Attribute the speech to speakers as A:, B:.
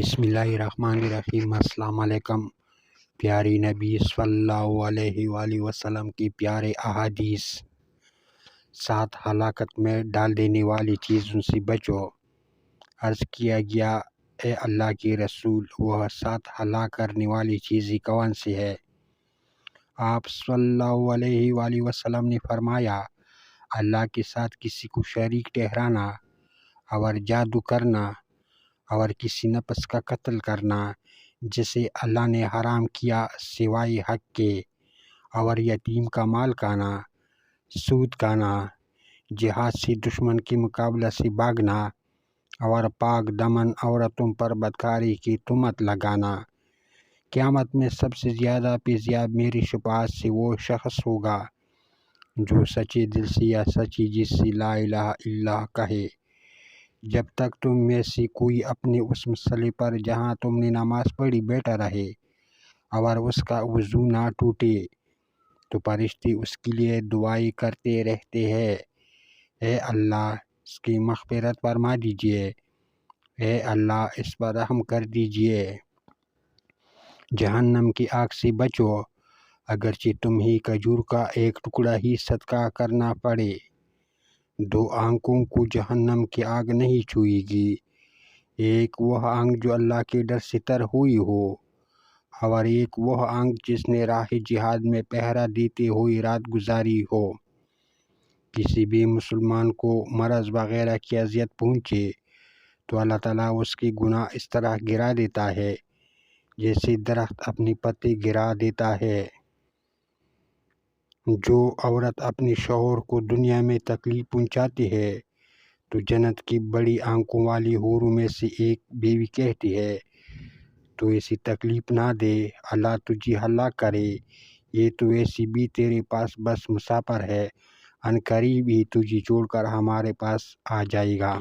A: بسم اللہ الرحمن الرحیم۔ السلام علیکم۔ پیاری نبی صلی اللہ علیہ وآلہ وسلم کی پیارے احادیث۔ 7 ہلاکت میں ڈال دینے والی چیزوں سے بچو۔ عرض کیا گیا، اے اللہ کے رسول، وہ 7 ہلاک کرنے والی چیزیں کون سی ہے؟ آپ صلی اللہ علیہ وآلہ وسلم نے فرمایا، اللہ کے ساتھ کسی کو شریک ٹھہرانا، اور جادو کرنا، اور کسی نفس کا قتل کرنا جسے اللہ نے حرام کیا سوائے حق کے، اور یتیم کا مال کھانا، سود کھانا، جہاد سے دشمن کے مقابلہ سے بھاگنا، اور پاک دمن عورتوں پر بدکاری کی تہمت لگانا۔ قیامت میں سب سے زیادہ فیضیاب میری شفاعت سے وہ شخص ہوگا جو سچے دل سے یا سچی جس سے لا الہ الا اللہ کہے۔ جب تک تم میں سے کوئی اپنے اس مسئلے پر جہاں تم نے نماز پڑھی بیٹھا رہے اور اس کا وضو نہ ٹوٹے تو فرشتے اس کے لیے دعائیں کرتے رہتے ہیں، اے اللہ اس کی مغفرت فرما دیجئے، اے اللہ اس پر رحم کر دیجئے، جہنم کی آگ سے بچو، اگرچہ تمہیں کھجور کا ایک ٹکڑا ہی صدقہ کرنا پڑے۔ 2 آنکھوں کو جہنم کی آگ نہیں چھوئے گی، ایک وہ آنکھ جو اللہ کے ڈر سے تر ہوئی ہو، اور ایک وہ آنکھ جس نے راہ جہاد میں پہرا دیتے ہوئے رات گزاری ہو۔ کسی بھی مسلمان کو مرض وغیرہ کی اذیت پہنچے تو اللہ تعالیٰ اس کے گناہ اس طرح گرا دیتا ہے جیسے درخت اپنے پتے گرا دیتا ہے۔ جو عورت اپنے شوہر کو دنیا میں تکلیف پہنچاتی ہے تو جنت کی بڑی آنکھوں والی حوروں میں سے ایک بیوی کہتی ہے، تو ایسی تکلیف نہ دے، اللہ تجھے ہلاک کرے، یہ تو ایسی بھی تیرے پاس بس مسافر ہے، عنقریب ہی تجھے چھوڑ کر ہمارے پاس آ جائے گا۔